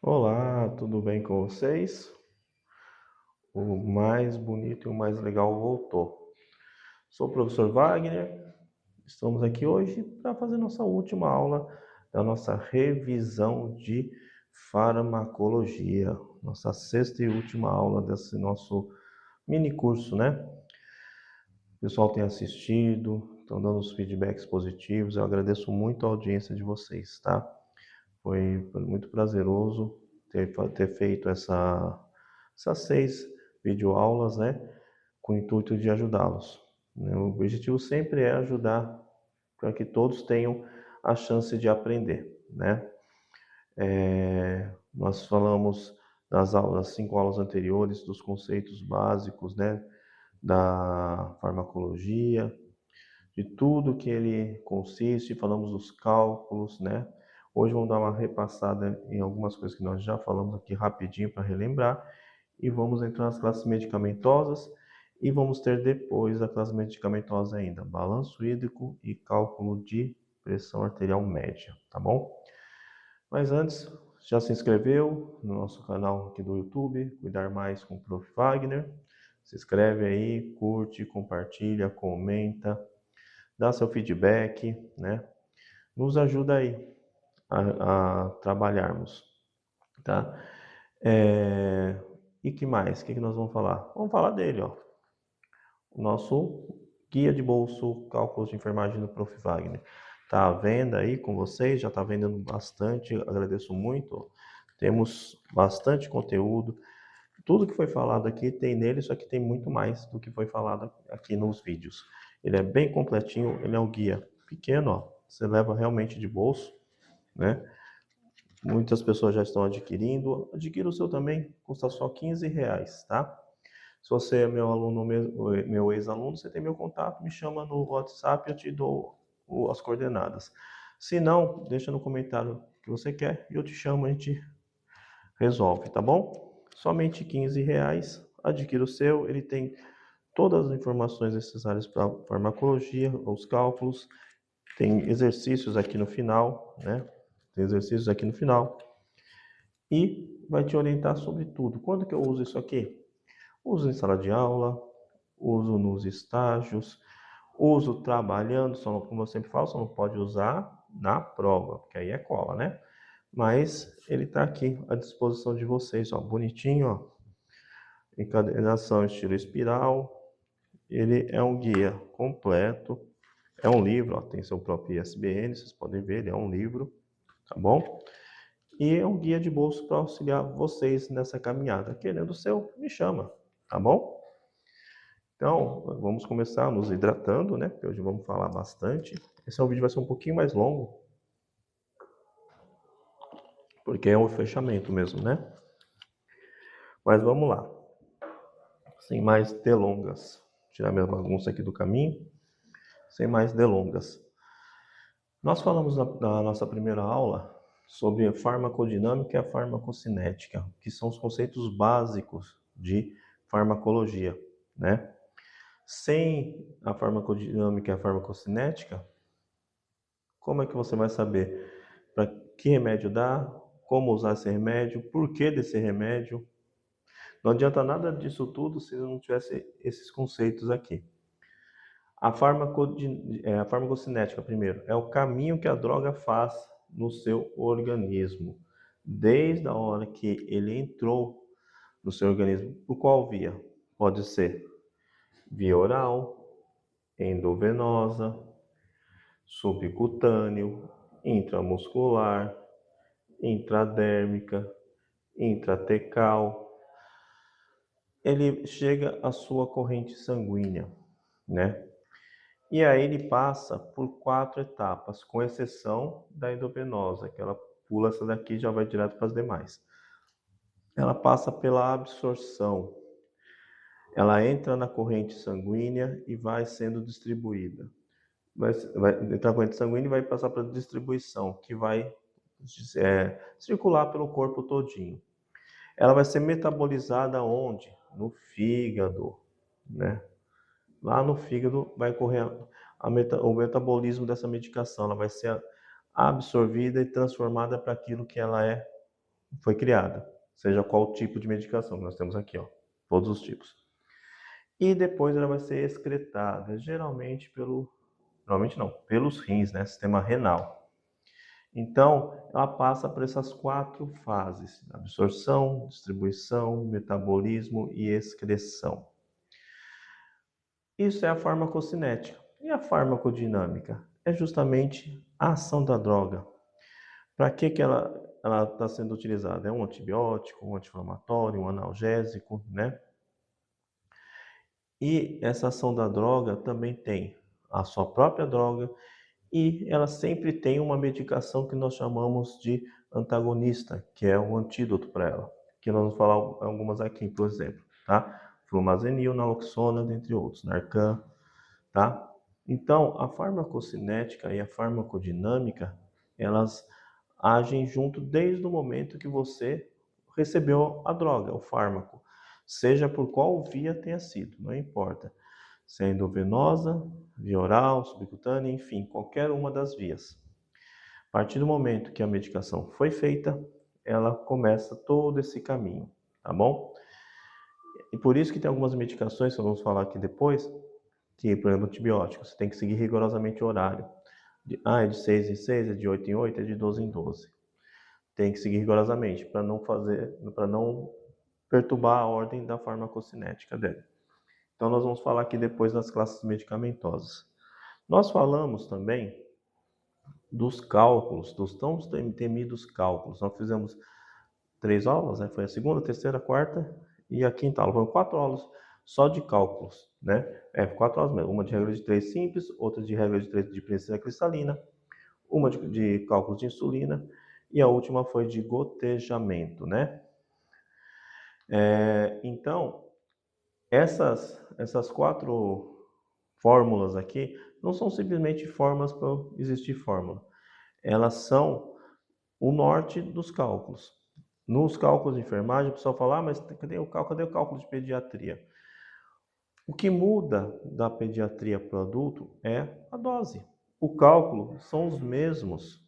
Olá, tudo bem com vocês? O mais bonito e o mais legal voltou. Sou o professor Wagner, estamos aqui hoje para fazer nossa última aula da nossa revisão de farmacologia, nossa sexta e última aula desse nosso mini curso, né? O pessoal tem assistido, estão dando os feedbacks positivos, eu agradeço muito a audiência de vocês, tá? Foi muito prazeroso ter feito essas 6 videoaulas, né, com o intuito de ajudá-los. O objetivo sempre é ajudar para que todos tenham a chance de aprender, né? Nós falamos nas 5 aulas anteriores dos conceitos básicos, né, da farmacologia, de tudo que ele consiste, falamos dos cálculos, né? Hoje vamos dar uma repassada em algumas coisas que nós já falamos aqui rapidinho para relembrar e vamos entrar nas classes medicamentosas e vamos ter depois a classe medicamentosa ainda, balanço hídrico e cálculo de pressão arterial média, tá bom? Mas antes, já se inscreveu no nosso canal aqui do YouTube, Cuidar Mais com o Prof. Wagner? Se inscreve aí, curte, compartilha, comenta, dá seu feedback, né? Nos ajuda aí a trabalharmos, tá? E que mais? O que nós vamos falar? Vamos falar dele, ó. O nosso guia de bolso, cálculos de enfermagem do Prof. Wagner. Tá à venda aí com vocês, já tá vendendo bastante, agradeço muito. Temos bastante conteúdo. Tudo que foi falado aqui tem nele, só que tem muito mais do que foi falado aqui nos vídeos. Ele é bem completinho, ele é um guia pequeno, ó. Você leva realmente de bolso, né? Muitas pessoas já estão adquirindo. Adquira o seu também, custa só R$ 15, tá? Se você é meu aluno, meu ex-aluno, você tem meu contato, me chama no WhatsApp, eu te dou as coordenadas. Se não, deixa no comentário o que você quer e eu te chamo, a gente resolve, tá bom? Somente R$ 15, adquira o seu, ele tem todas as informações necessárias para farmacologia, os cálculos, tem exercícios aqui no final, né? Tem exercícios aqui no final e vai te orientar sobre tudo. Quando que eu uso isso aqui? Uso em sala de aula, uso nos estágios, uso trabalhando, só como eu sempre falo, só não pode usar na prova, porque aí é cola, né? Mas ele está aqui à disposição de vocês, ó, bonitinho, ó, encadernação estilo espiral. Ele é um guia completo, é um livro, ó, tem seu próprio ISBN, vocês podem ver, ele é um livro, tá bom? E é um guia de bolso para auxiliar vocês nessa caminhada. Querendo o seu, me chama, tá bom? Então, vamos começar nos hidratando, né? Porque hoje vamos falar bastante. Esse é um vídeo vai ser um pouquinho mais longo, porque é um fechamento mesmo, né? Mas vamos lá. Sem mais delongas. Vou tirar minha bagunça aqui do caminho. Sem mais delongas. Nós falamos na nossa primeira aula sobre a farmacodinâmica e a farmacocinética, que são os conceitos básicos de farmacologia, né? Sem a farmacodinâmica e a farmacocinética, como é que você vai saber para que remédio dar, como usar esse remédio, por que desse remédio? Não adianta nada disso tudo se não tivesse esses conceitos aqui. A farmacocinética, primeiro, é o caminho que a droga faz no seu organismo, desde a hora que ele entrou no seu organismo. Por qual via? Pode ser via oral, endovenosa, subcutâneo, intramuscular, intradérmica, intratecal. Ele chega à sua corrente sanguínea, né? E aí ele passa por 4 etapas, com exceção da endovenosa, que ela pula essa daqui e já vai direto para as demais. Ela passa pela absorção. Ela entra na corrente sanguínea e vai sendo distribuída. Vai entrar na corrente sanguínea e vai passar para a distribuição, que vai circular pelo corpo todinho. Ela vai ser metabolizada onde? No fígado, né? Lá no fígado vai ocorrer o metabolismo dessa medicação, ela vai ser absorvida e transformada para aquilo que ela é foi criada, seja qual tipo de medicação. Nós temos aqui, ó, todos os tipos. E depois ela vai ser excretada, geralmente pelos rins, né, sistema renal. Então, ela passa por essas 4 fases: absorção, distribuição, metabolismo e excreção. Isso é a farmacocinética. E a farmacodinâmica? É justamente a ação da droga. Para que ela está sendo utilizada? É um antibiótico, um anti-inflamatório, um analgésico, né? E essa ação da droga também tem a sua própria droga e ela sempre tem uma medicação que nós chamamos de antagonista, que é um antídoto para ela. Que nós vamos falar algumas aqui, por exemplo, tá? Flumazenil, naloxona, dentre outros, Narcan, tá? Então, a farmacocinética e a farmacodinâmica, elas agem junto desde o momento que você recebeu a droga, o fármaco, seja por qual via tenha sido, não importa, sendo venosa, via oral, subcutânea, enfim, qualquer uma das vias. A partir do momento que a medicação foi feita, ela começa todo esse caminho, tá bom? E por isso que tem algumas medicações, que vamos falar aqui depois, que, por exemplo, antibióticos, você tem que seguir rigorosamente o horário. É de 6 em 6, é de 8 em 8, é de 12 em 12. Tem que seguir rigorosamente para não perturbar a ordem da farmacocinética dele. Então nós vamos falar aqui depois das classes medicamentosas. Nós falamos também dos cálculos, dos tão temidos cálculos. Nós fizemos 3 aulas, né? Foi a segunda, a terceira, a quarta e a quinta aula. Foram 4 aulas só de cálculos, né? 4 aulas mesmo. Uma de regra de 3 simples, outra de regra de 3 de penicilina cristalina, uma de cálculos de insulina e a última foi de gotejamento, né? Então, essas 4 fórmulas aqui não são simplesmente fórmulas para existir fórmula. Elas são o norte dos cálculos. Nos cálculos de enfermagem, o pessoal fala, mas cadê o cálculo de pediatria? O que muda da pediatria para o adulto é a dose. O cálculo são os mesmos.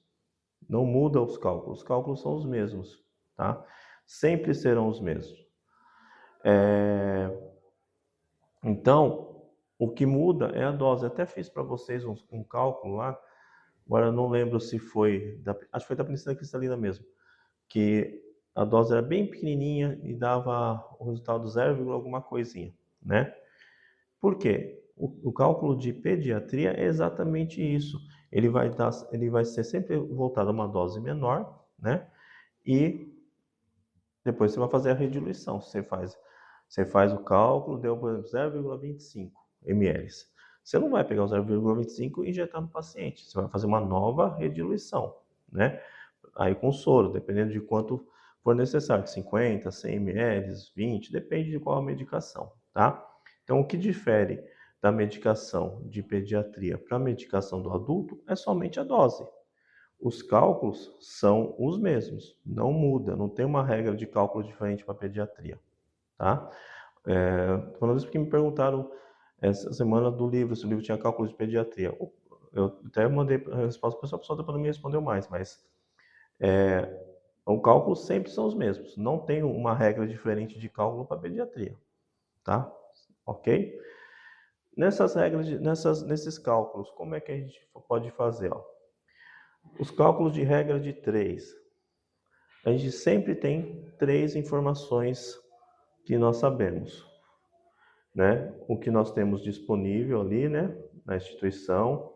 Não muda os cálculos são os mesmos, tá? Sempre serão os mesmos. Então, o que muda é a dose. Eu até fiz para vocês um cálculo lá, agora eu não lembro se foi, acho que foi da penicilina cristalina mesmo, que a dose era bem pequenininha e dava o resultado 0, alguma coisinha, né? Por quê? O cálculo de pediatria é exatamente isso. Ele vai ser sempre voltado a uma dose menor, né? E depois você vai fazer a rediluição. Você faz o cálculo, deu, por exemplo, 0,25 ml. Você não vai pegar o 0,25 e injetar no paciente. Você vai fazer uma nova rediluição, né? Aí com soro, dependendo de quanto for necessário, 50, 100 ml, 20, depende de qual a medicação, tá? Então, o que difere da medicação de pediatria para a medicação do adulto é somente a dose. Os cálculos são os mesmos, não muda, não tem uma regra de cálculo diferente para pediatria, tá? Falando isso porque me perguntaram essa semana do livro, se o livro tinha cálculo de pediatria. Eu até mandei a resposta para a pessoa depois não me respondeu mais, mas o cálculo sempre são os mesmos, não tem uma regra diferente de cálculo para pediatria, tá? Ok? Nesses cálculos, como é que a gente pode fazer? Ó? Os cálculos de regra de 3. A gente sempre tem 3 informações que nós sabemos, né? O que nós temos disponível ali, né, na instituição,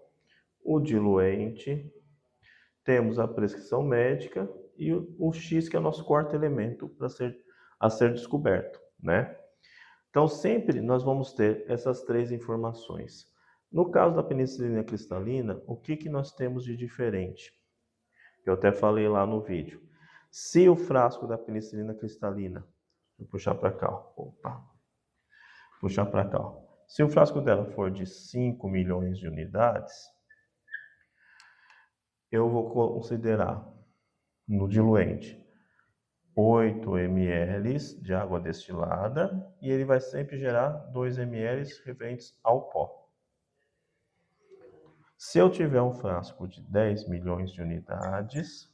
o diluente, temos a prescrição médica e o X, que é o nosso quarto elemento a ser descoberto, né? Então, sempre nós vamos ter essas 3 informações. No caso da penicilina cristalina, o que nós temos de diferente? Eu até falei lá no vídeo. Se o frasco da penicilina cristalina, vou puxar para cá, opa, puxar para cá. Se o frasco dela for de 5 milhões de unidades, eu vou considerar no diluente 8 ml de água destilada e ele vai sempre gerar 2 ml referentes ao pó. Se eu tiver um frasco de 10 milhões de unidades,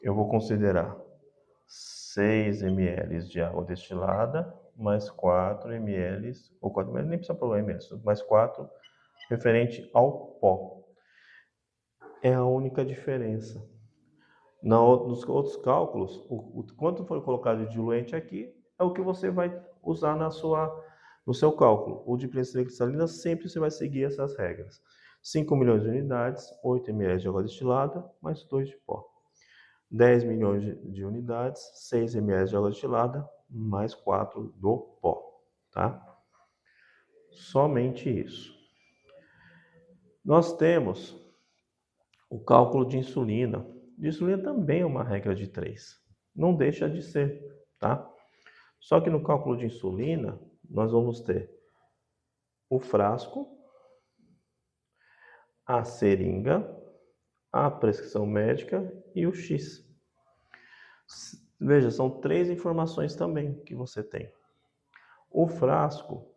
eu vou considerar 6 ml de água destilada, mais 4 ml, ou 4 ml, nem precisa pôr ml, mais 4 referente ao pó. É a única diferença. Nos outros cálculos, o quanto for colocado de diluente aqui é o que você vai usar no seu cálculo. O de princípio cristalina sempre você vai seguir essas regras. 5 milhões de unidades, 8 ml de água destilada, mais 2 de pó. 10 milhões de unidades, 6 ml de água destilada, mais 4 do pó. Tá? Somente isso. Nós temos o cálculo de insulina. De insulina também é uma regra de 3. Não deixa de ser, tá? Só que no cálculo de insulina, nós vamos ter o frasco, a seringa, a prescrição médica e o X. Veja, são 3 informações também que você tem. O frasco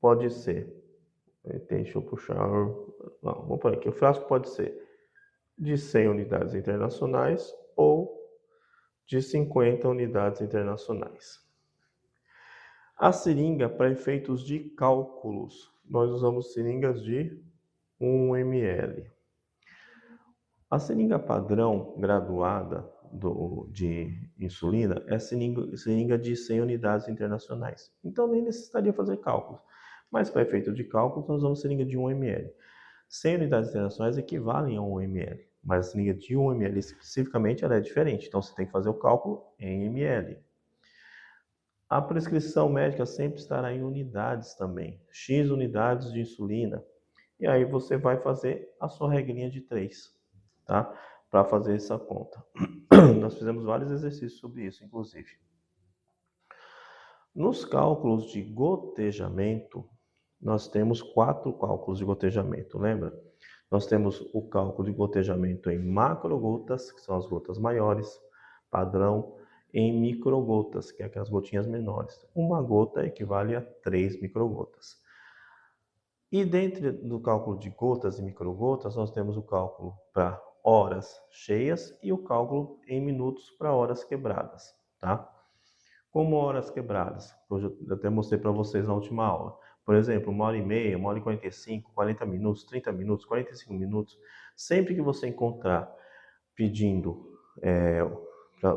pode ser, deixa eu puxar, não, vamos por aqui. O frasco pode ser de 100 unidades internacionais ou de 50 unidades internacionais. A seringa, para efeitos de cálculos, nós usamos seringas de 1 ml. A seringa padrão graduada de insulina é seringa de 100 unidades internacionais. Então nem necessitaria fazer cálculos. Mas para efeito de cálculos, nós usamos seringa de 1 ml. 100 unidades internacionais equivalem a 1 ml. Mas a seringa de 1 ml especificamente ela é diferente. Então você tem que fazer o cálculo em ml. A prescrição médica sempre estará em unidades também. X unidades de insulina. E aí você vai fazer a sua regrinha de 3, tá? Para fazer essa conta. Nós fizemos vários exercícios sobre isso, inclusive. Nos cálculos de gotejamento, nós temos 4 cálculos de gotejamento, lembra? Nós temos o cálculo de gotejamento em macrogotas, que são as gotas maiores, padrão, em microgotas, que é aquelas gotinhas menores. Uma gota equivale a 3 microgotas. E dentro do cálculo de gotas e microgotas, nós temos o cálculo para horas cheias e o cálculo em minutos para horas quebradas, tá? Como horas quebradas, eu já até mostrei para vocês na última aula. Por exemplo, 1h30, 1h45, 40 minutos, 30 minutos, 45 minutos. Sempre que você encontrar pedindo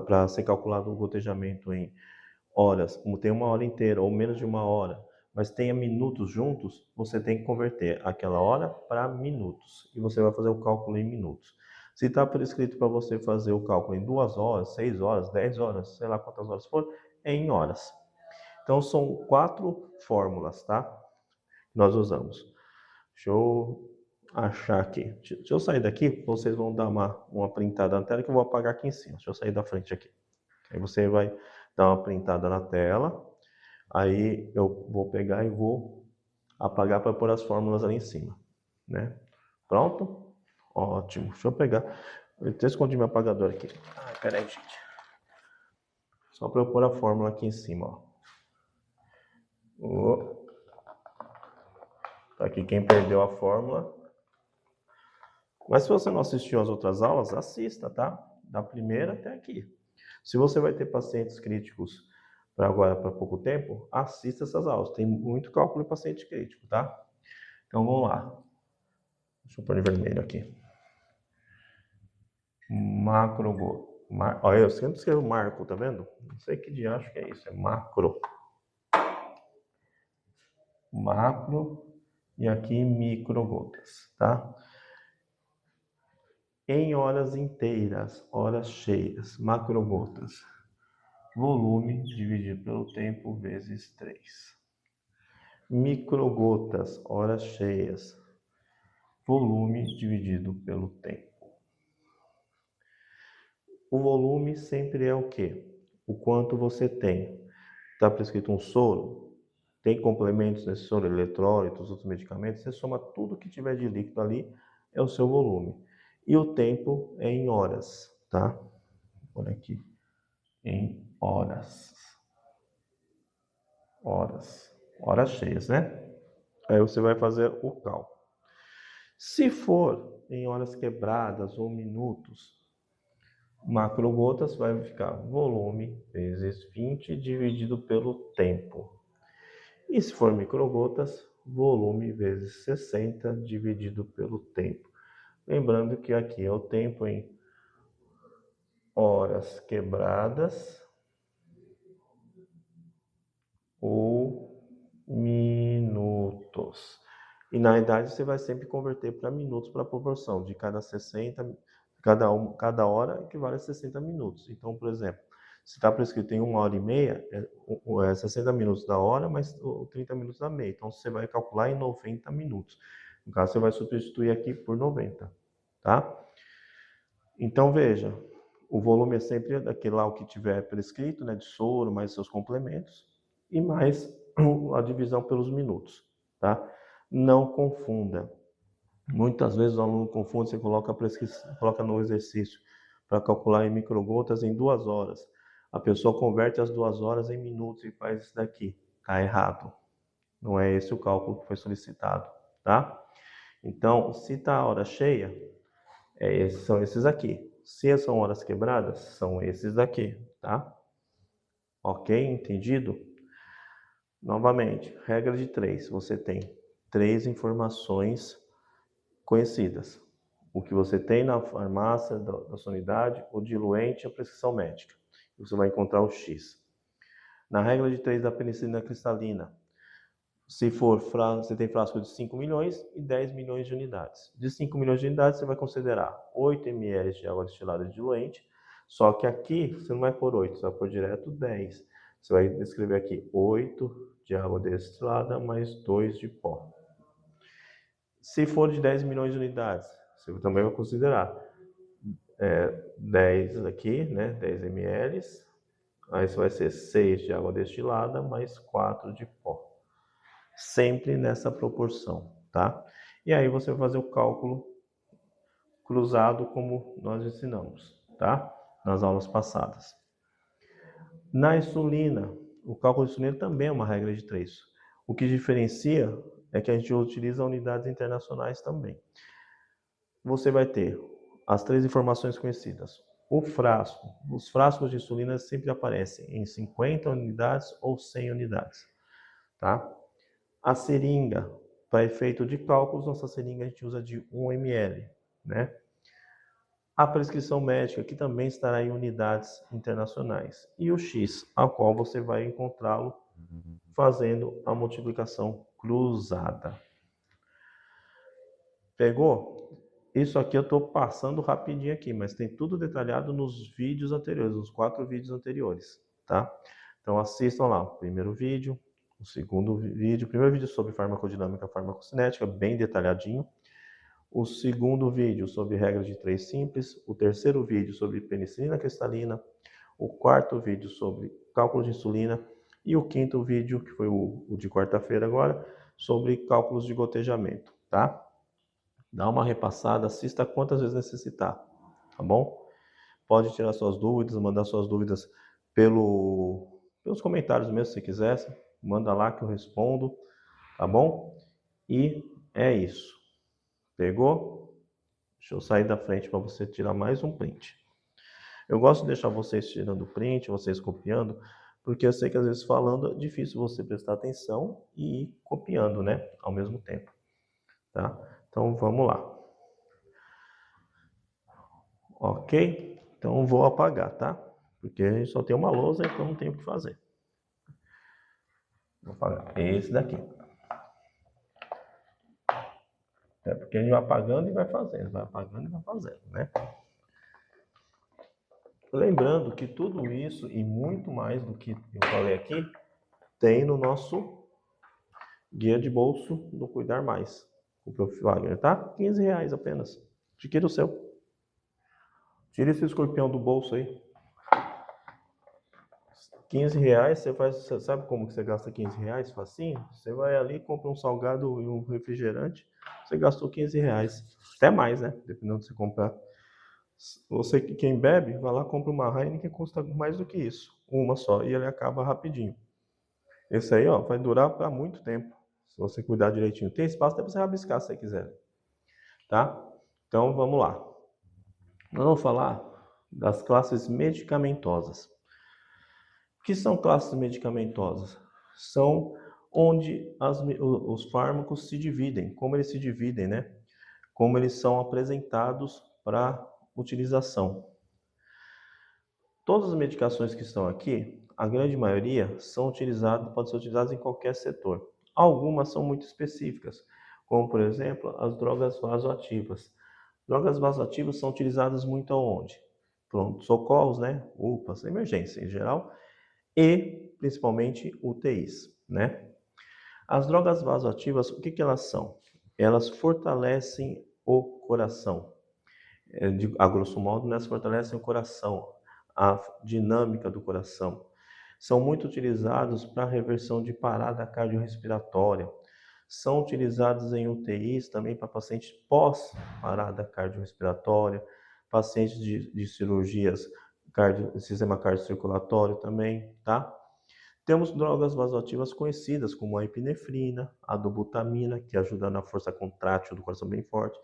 para ser calculado o gotejamento em horas, como tem 1 hora inteira ou menos de 1 hora, mas tenha minutos juntos, você tem que converter aquela hora para minutos. E você vai fazer o cálculo em minutos. Se está prescrito para você fazer o cálculo em 2 horas, 6 horas, 10 horas, sei lá quantas horas for, é em horas. Então são 4 fórmulas, tá? Que nós usamos. Deixa eu achar aqui. Deixa eu sair daqui, vocês vão dar uma printada na tela que eu vou apagar aqui em cima. Deixa eu sair da frente aqui. Aí você vai dar uma printada na tela. Aí eu vou pegar e vou apagar para pôr as fórmulas ali em cima, né? Pronto? Ótimo. Deixa eu pegar. Eu até escondi meu apagador aqui. Peraí, gente. Só para eu pôr a fórmula aqui em cima, ó. Tá aqui quem perdeu a fórmula. Mas se você não assistiu às outras aulas, assista, tá? Da primeira até aqui. Se você vai ter pacientes críticos para agora, para pouco tempo, assista essas aulas. Tem muito cálculo em paciente crítico, tá? Então vamos lá. Deixa eu pôr em vermelho aqui. Olha, eu sempre escrevo marco, tá vendo? Não sei que diacho que é isso, é macro. Macro e aqui microgotas, tá? Em horas inteiras, horas cheias, macrogotas. Volume dividido pelo tempo vezes 3. Microgotas, horas cheias. Volume dividido pelo tempo. O volume sempre é o quê? O quanto você tem. Está prescrito um soro? Tem complementos nesse soro, eletrólitos, outros medicamentos? Você soma tudo que tiver de líquido ali, é o seu volume. E o tempo é em horas, tá? Por aqui. Em horas. Horas cheias, né? Aí você vai fazer o cálculo. Se for em horas quebradas ou minutos, macrogotas vai ficar volume vezes 20 dividido pelo tempo. E se for microgotas, volume vezes 60 dividido pelo tempo. Lembrando que aqui é o tempo em horas quebradas ou minutos. E na idade você vai sempre converter para minutos para a proporção de cada 60, cada hora equivale a 60 minutos. Então, por exemplo, se está prescrito em 1h30, é 60 minutos da hora, mas 30 minutos da meia. Então, você vai calcular em 90 minutos. No caso, você vai substituir aqui por 90, tá? Então, veja, o volume é sempre daquele lá o que tiver prescrito, né, de soro, mais seus complementos, e mais a divisão pelos minutos, tá? Não confunda. Muitas vezes o aluno confunde, você coloca no exercício para calcular em microgotas em 2 horas. A pessoa converte as 2 horas em minutos e faz isso daqui. Está errado. Não é esse o cálculo que foi solicitado, tá? Então, se está a hora cheia, são esses aqui. Se são horas quebradas, são esses daqui, tá? Ok? Entendido? Novamente, regra de 3. Você tem 3 informações conhecidas. O que você tem na farmácia da sua unidade, o diluente e a prescrição médica. Você vai encontrar o X. Na regra de 3 da penicilina cristalina, se for você tem frasco de 5 milhões e 10 milhões de unidades. De 5 milhões de unidades, você vai considerar 8 ml de água destilada de diluente, só que aqui você não vai pôr 8, você vai pôr direto 10. Você vai escrever aqui 8 de água destilada mais 2 de pó. Se for de 10 milhões de unidades, você também vai considerar 10 aqui, né, 10 ml, aí isso vai ser 6 de água destilada mais 4 de pó. Sempre nessa proporção, tá? E aí você vai fazer o cálculo cruzado como nós ensinamos, tá? Nas aulas passadas. Na insulina, o cálculo de insulina também é uma regra de 3. O que diferencia é que a gente utiliza unidades internacionais também. Você vai ter as 3 informações conhecidas. O frasco, os frascos de insulina sempre aparecem em 50 unidades ou 100 unidades, tá? A seringa, para efeito de cálculos, nossa seringa a gente usa de 1 ml, né? A prescrição médica, que também estará em unidades internacionais. E o X, a qual você vai encontrá-lo fazendo a multiplicação cruzada. Pegou? Isso aqui eu estou passando rapidinho aqui, mas tem tudo detalhado nos vídeos anteriores, nos 4 vídeos anteriores, tá? Então assistam lá o primeiro vídeo, o segundo vídeo, o primeiro vídeo sobre farmacodinâmica farmacocinética, bem detalhadinho. O segundo vídeo sobre regras de 3 simples, o terceiro vídeo sobre penicilina cristalina, o quarto vídeo sobre cálculo de insulina e o quinto vídeo, que foi o de quarta-feira agora, sobre cálculos de gotejamento, tá? Dá uma repassada, assista quantas vezes necessitar, tá bom? Pode tirar suas dúvidas, mandar suas dúvidas pelos comentários mesmo, se quiser. Manda lá que eu respondo, tá bom? E é isso. Pegou? Deixa eu sair da frente para você tirar mais um print. Eu gosto de deixar vocês tirando print, vocês copiando, porque eu sei que às vezes falando é difícil você prestar atenção e ir copiando, né? Ao mesmo tempo, tá? Então vamos lá. Ok? Então vou apagar, tá? Porque só tem uma lousa, então não tenho o que fazer. Vou apagar esse daqui. É porque a gente vai apagando e vai fazendo, vai apagando e vai fazendo, né? Lembrando que tudo isso e muito mais do que eu falei aqui tem no nosso guia de bolso do Cuidar Mais, o Prof. Wagner, tá? R$15 apenas. Adquira o seu. Tira esse escorpião do bolso aí. R$15, você sabe como que você gasta R$15? Facinho? Você vai ali, compra um salgado e um refrigerante, você gastou R$15. Até mais, né? Dependendo de você comprar. Você, quem bebe, vai lá, compra uma Heineken que custa mais do que isso. Uma só, e ele acaba rapidinho. Esse aí, ó, vai durar para muito tempo, se você cuidar direitinho. Tem espaço até para você rabiscar se você quiser, tá? Então, vamos lá. Nós vamos falar das classes medicamentosas. O que são classes medicamentosas? São onde os fármacos se dividem, como eles se dividem, né? Como eles são apresentados para utilização. Todas as medicações que estão aqui, a grande maioria são utilizadas, podem ser utilizadas em qualquer setor. Algumas são muito específicas, como por exemplo as drogas vasoativas. Drogas vasoativas são utilizadas muito aonde? Pronto-socorros, né? UPAs, emergência em geral, e principalmente UTIs, né? As drogas vasoativas, o que elas são? Elas fortalecem o coração. A grosso modo, elas fortalecem o coração, a dinâmica do coração. São muito utilizados para reversão de parada cardiorrespiratória. São utilizados em UTIs também para pacientes pós-parada cardiorrespiratória, pacientes de cirurgias sistema cardiocirculatório também, tá? Temos drogas vasoativas conhecidas como a epinefrina, a dobutamina, que ajuda na força contrátil do coração bem forte,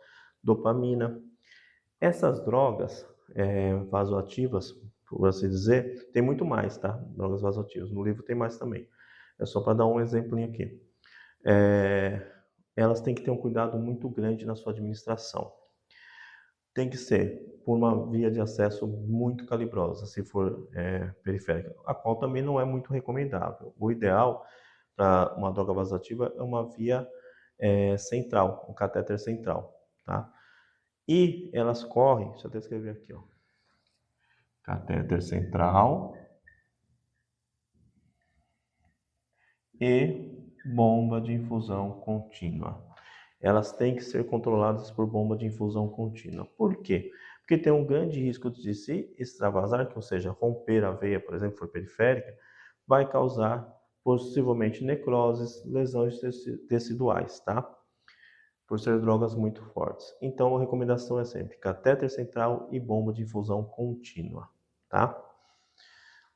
dopamina. Essas drogas vasoativas, por assim dizer, tem muito mais, tá? Drogas vasoativas. No livro tem mais também. É só para dar um exemplinho aqui. Elas têm que ter um cuidado muito grande na sua administração. Tem que ser por uma via de acesso muito calibrosa, se for periférica, a qual também não é muito recomendável. O ideal para uma droga vasoativa é uma via central, um catéter central, tá? E elas correm, deixa eu até escrever aqui, ó. Catéter central e bomba de infusão contínua. Elas têm que ser controladas por bomba de infusão contínua. Por quê? Porque tem um grande risco de se extravasar, que, ou seja, romper a veia, por exemplo, for periférica, vai causar possivelmente necroses, lesões teciduais, tá? Por ser drogas muito fortes. Então, a recomendação é sempre catéter central e bomba de infusão contínua, tá?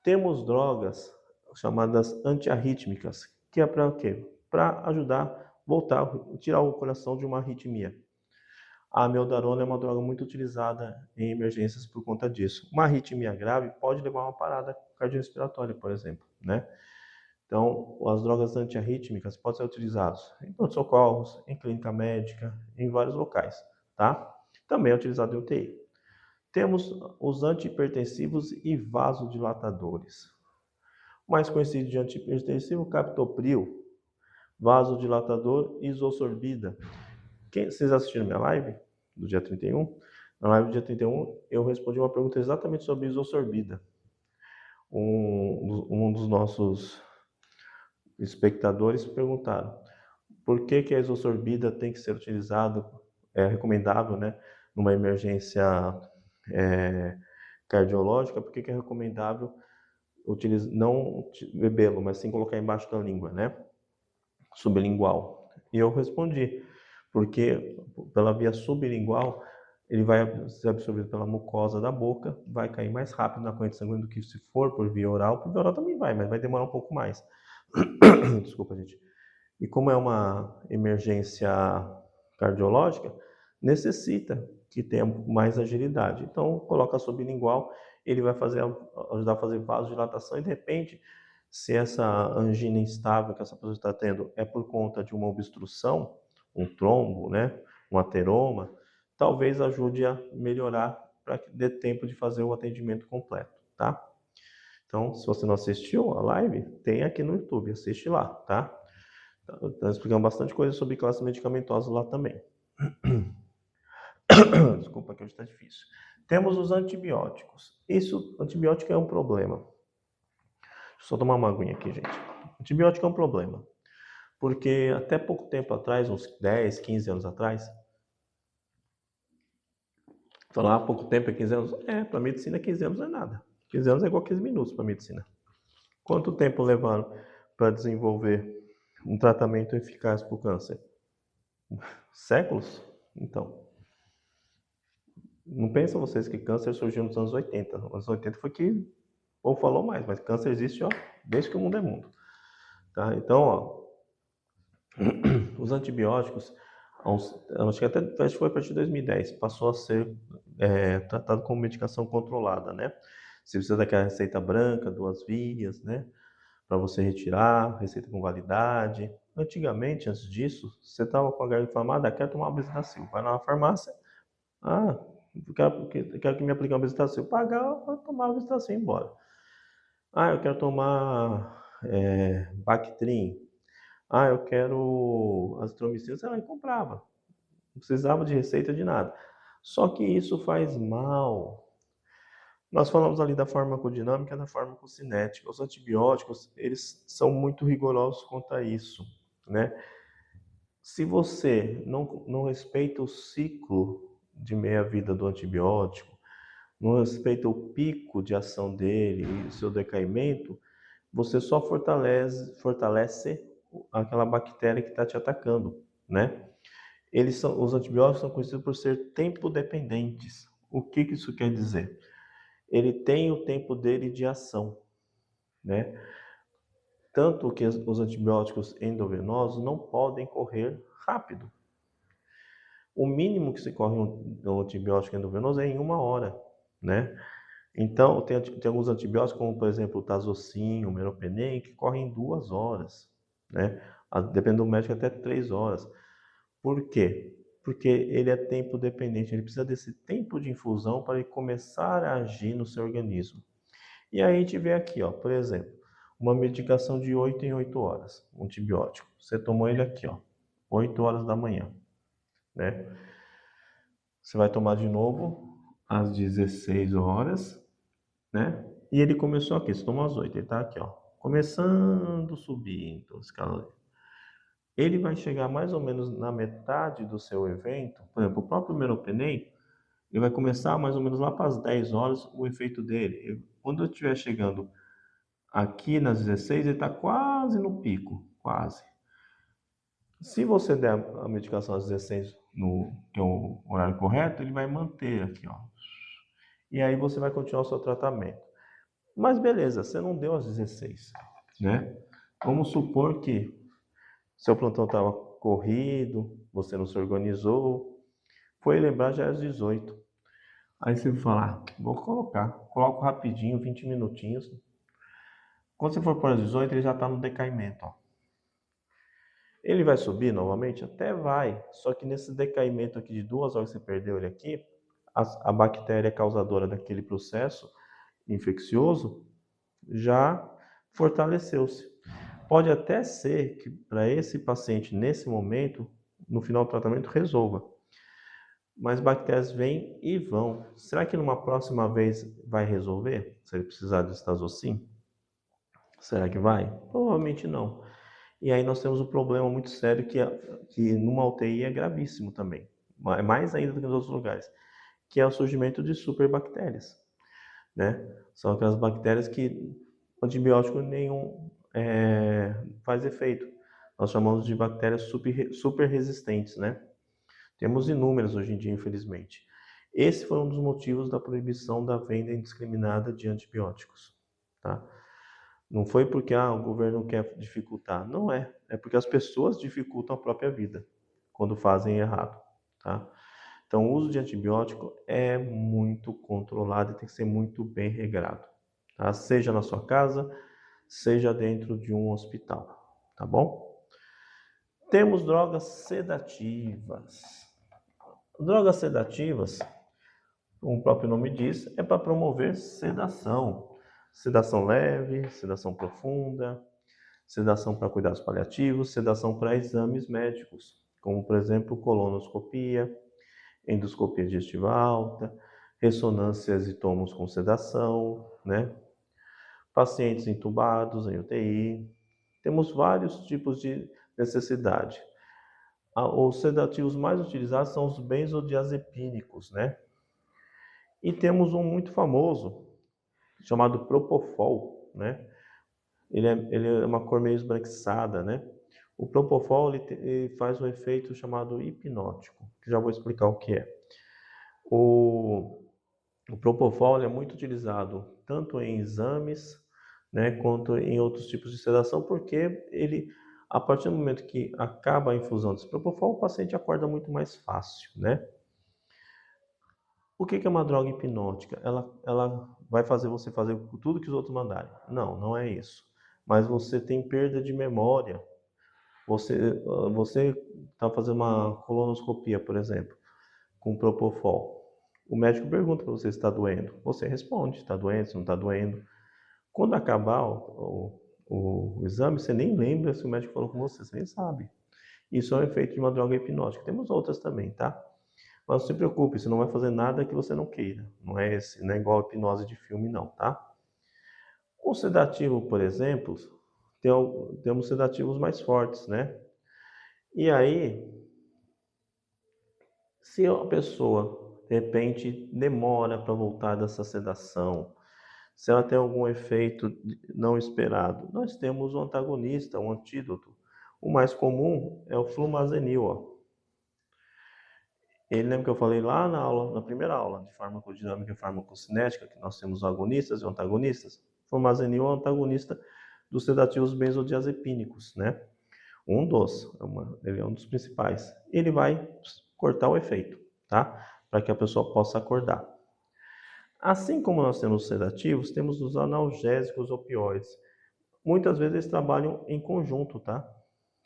Temos drogas chamadas antiarrítmicas, que é para quê? Para ajudar a voltar, tirar o coração de uma arritmia. A amiodarona é uma droga muito utilizada em emergências por conta disso. Uma arritmia grave pode levar a uma parada cardiorrespiratória, por exemplo, né? Então, as drogas antiarrítmicas podem ser utilizadas em pronto-socorros, em clínica médica, em vários locais, tá? Também é utilizado em UTI. Temos os antihipertensivos e vasodilatadores. O mais conhecido de antihipertensivo, captopril, vasodilatador, isosorbida. Vocês assistiram minha live do dia 31? Na live do dia 31, eu respondi uma pergunta exatamente sobre isosorbida. Um dos nossos espectadores perguntaram por que a isosorbida tem que ser utilizado, é recomendável, né, numa emergência cardiológica, por que é recomendável não bebê-lo, mas sim colocar embaixo da língua, né, sublingual. E eu respondi, porque pela via sublingual ele vai ser absorvido pela mucosa da boca, vai cair mais rápido na corrente sanguínea do que se for por via oral. Por via oral também vai, mas vai demorar um pouco mais. Desculpa, gente. E como é uma emergência cardiológica, necessita que tenha mais agilidade. Então, coloca sublingual, ele vai ajudar a fazer vasodilatação e, de repente, se essa angina instável que essa pessoa está tendo é por conta de uma obstrução, um trombo, né, um ateroma, talvez ajude a melhorar para que dê tempo de fazer o atendimento completo, tá? Então, se você não assistiu a live, tem aqui no YouTube, assiste lá, tá? Então, explicamos bastante coisa sobre classes medicamentosas lá também. Desculpa que hoje está difícil. Temos os antibióticos. Antibiótico é um problema. Deixa eu só tomar uma aguinha aqui, gente. Antibiótico é um problema. Porque até pouco tempo atrás, uns 10, 15 anos atrás, falar pouco tempo é 15 anos? Para medicina 15 anos não é nada. 15 anos é igual 15 minutos para medicina. Quanto tempo levaram para desenvolver um tratamento eficaz para o câncer? Séculos? Então, não pensam vocês que câncer surgiu nos anos 80. Nos anos 80 foi que o povo falou mais, mas câncer existe, ó, desde que o mundo é mundo. Tá? Então, ó, os antibióticos, acho que até foi a partir de 2010, passou a ser tratado como medicação controlada, né? Você precisa daquela receita branca, 2 vias, né? Para você retirar, receita com validade. Antigamente, antes disso, você estava com a garganta inflamada, quer tomar uma Bezetacil. Vai lá na farmácia, ah, quero que me aplique uma Bezetacil. Pagar, vai tomar a Bezetacil e ir embora. Ah, eu quero tomar Bactrim. Ah, eu quero azitromicina. Você vai e comprava. Não precisava de receita de nada. Só que isso faz mal. Nós falamos ali da farmacodinâmica e da farmacocinética. Os antibióticos, eles são muito rigorosos quanto a isso, né? Se você não respeita o ciclo de meia-vida do antibiótico, não respeita o pico de ação dele e o seu decaimento, você só fortalece aquela bactéria que está te atacando, né? Os antibióticos são conhecidos por ser tempo dependentes. O que isso quer dizer? Ele tem o tempo dele de ação, né? Tanto que os antibióticos endovenosos não podem correr rápido. O mínimo que se corre um antibiótico endovenoso é em 1 hora, né? Então, tem alguns antibióticos, como por exemplo o Tazocin, o Meropenem, que correm em 2 horas, né? Depende do médico, até 3 horas. Por quê? Porque ele é tempo dependente, ele precisa desse tempo de infusão para ele começar a agir no seu organismo. E aí a gente vê aqui, ó, por exemplo, uma medicação de 8 em 8 horas, um antibiótico. Você tomou ele aqui, ó, 8 horas da manhã, né? Você vai tomar de novo às 16 horas, né? E ele começou aqui, você tomou às 8, ele tá aqui, ó, começando a subir, então, escala. Ele vai chegar mais ou menos na metade do seu evento, por exemplo, o próprio Meropenem, ele vai começar mais ou menos lá para as 10 horas o efeito dele. Quando eu estiver chegando aqui nas 16, ele está quase no pico, quase. Se você der a medicação às 16, que é o horário correto, ele vai manter aqui, ó. E aí você vai continuar o seu tratamento. Mas beleza, você não deu às 16, né? Vamos supor que seu plantão estava corrido, você não se organizou, foi lembrar já às 18. Aí você vai falar, vou coloco rapidinho, 20 minutinhos. Quando você for para as 18, ele já está no decaimento, ó. Ele vai subir novamente? Até vai, só que nesse decaimento aqui de 2 horas que você perdeu ele aqui, a bactéria causadora daquele processo infeccioso já fortaleceu-se. Pode até ser que para esse paciente, nesse momento, no final do tratamento, resolva. Mas bactérias vêm e vão. Será que numa próxima vez vai resolver? Se ele precisar de Stazocin? Será que vai? Provavelmente não. E aí nós temos um problema muito sério que numa UTI é gravíssimo também, mais ainda do que nos outros lugares, que é o surgimento de superbactérias, né? São aquelas bactérias que antibiótico nenhum faz efeito. Nós chamamos de bactérias super resistentes, né? Temos inúmeras hoje em dia, infelizmente. Esse foi um dos motivos da proibição da venda indiscriminada de antibióticos, tá? Não foi porque o governo quer dificultar, não é. É porque as pessoas dificultam a própria vida quando fazem errado, tá? Então, o uso de antibiótico é muito controlado e tem que ser muito bem regrado, tá? Seja na sua casa, seja dentro de um hospital, tá bom? Temos drogas sedativas. Drogas sedativas, como o próprio nome diz, é para promover sedação. Sedação leve, sedação profunda, sedação para cuidados paliativos, sedação para exames médicos, como por exemplo colonoscopia, endoscopia digestiva alta, ressonâncias e tomos com sedação, né? Pacientes entubados em UTI. Temos vários tipos de necessidade. Os sedativos mais utilizados são os benzodiazepínicos, né? E temos um muito famoso, chamado Propofol, né? Ele é uma cor meio esbranquiçada, né? O Propofol ele faz um efeito chamado hipnótico, que já vou explicar o que é. O Propofol é muito utilizado tanto em exames, né, quanto em outros tipos de sedação, porque A partir do momento que acaba a infusão desse propofol, o paciente acorda muito mais fácil, né? O que é uma droga hipnótica? Ela vai fazer você fazer tudo que os outros mandarem. Não, não é isso. Mas você tem perda de memória. Você está fazendo uma colonoscopia, por exemplo, com propofol. O médico pergunta para você se está doendo. Você responde, está doendo, se não está doendo. Quando acabar o exame, você nem lembra se o médico falou com você, você nem sabe. Isso é um efeito de uma droga hipnótica. Temos outras também, tá? Mas não se preocupe, você não vai fazer nada que você não queira. Não é igual a hipnose de filme, não, tá? O sedativo, por exemplo, temos sedativos mais fortes, né? E aí, se a pessoa, de repente, demora para voltar dessa sedação, se ela tem algum efeito não esperado, nós temos um antagonista, um antídoto. O mais comum é o flumazenil, ó. Ele lembra que eu falei lá na aula, na primeira aula de farmacodinâmica e farmacocinética, que nós temos agonistas e antagonistas. Flumazenil é o antagonista dos sedativos benzodiazepínicos, né? Ele é um dos principais. Ele vai cortar o efeito, tá? Para que a pessoa possa acordar. Assim como nós temos os sedativos, temos os analgésicos opioides. Muitas vezes eles trabalham em conjunto, tá?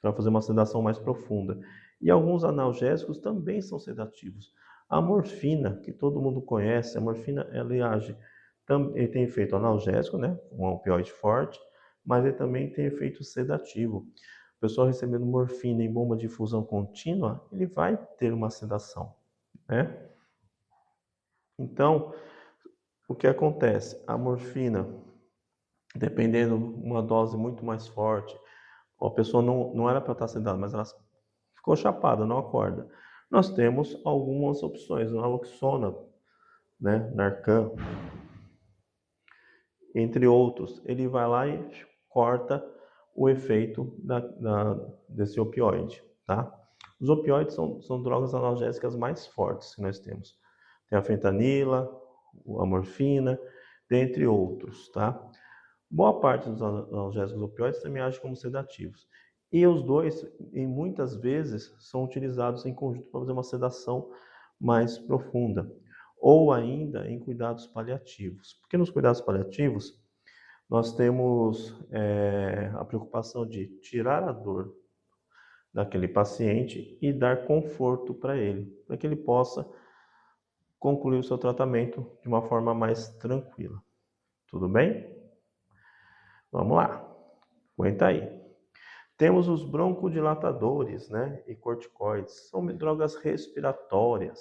Para fazer uma sedação mais profunda. E alguns analgésicos também são sedativos. A morfina, que todo mundo conhece, a morfina, ela age, ele tem efeito analgésico, né? Um opioide forte, mas ele também tem efeito sedativo. O pessoal recebendo morfina em bomba de infusão contínua, ele vai ter uma sedação, né? Então, o que acontece? A morfina, dependendo de uma dose muito mais forte, a pessoa não era para estar sedada, mas ela ficou chapada, não acorda. Nós temos algumas opções, naloxona, né, Narcan, entre outros. Ele vai lá e corta o efeito desse opioide, tá? Os opioides são drogas analgésicas mais fortes que nós temos. Tem a fentanila, a morfina, dentre outros, tá? Boa parte dos analgésicos opioides também agem como sedativos. E os dois, em muitas vezes, são utilizados em conjunto para fazer uma sedação mais profunda. Ou ainda em cuidados paliativos. Porque nos cuidados paliativos, nós temos a preocupação de tirar a dor daquele paciente e dar conforto para ele, para que ele possa concluir o seu tratamento de uma forma mais tranquila. Tudo bem? Vamos lá. Aguenta aí. Temos os broncodilatadores, né, e corticoides. São drogas respiratórias.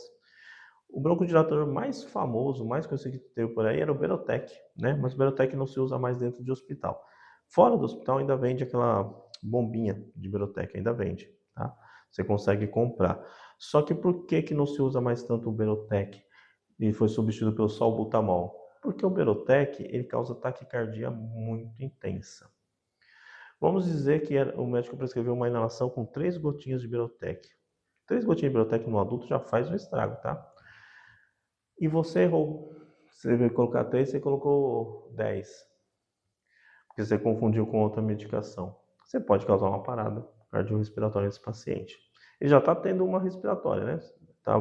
O broncodilatador mais famoso, mais conhecido que teve por aí, era o Berotec, né? Mas o Berotec não se usa mais dentro de hospital. Fora do hospital ainda vende aquela bombinha de Berotec, ainda vende, tá? Você consegue comprar. Só que por que não se usa mais tanto o Berotec e foi substituído pelo salbutamol? Porque o Berotec, ele causa taquicardia muito intensa. Vamos dizer que o médico prescreveu uma inalação com 3 gotinhas de Berotec. 3 gotinhas de Berotec no adulto já faz um estrago, tá? E você errou. Você veio colocar 3, você colocou 10. Porque você confundiu com outra medicação. Você pode causar uma parada cardiorrespiratória nesse paciente. Ele já está tendo uma respiratória, né? Está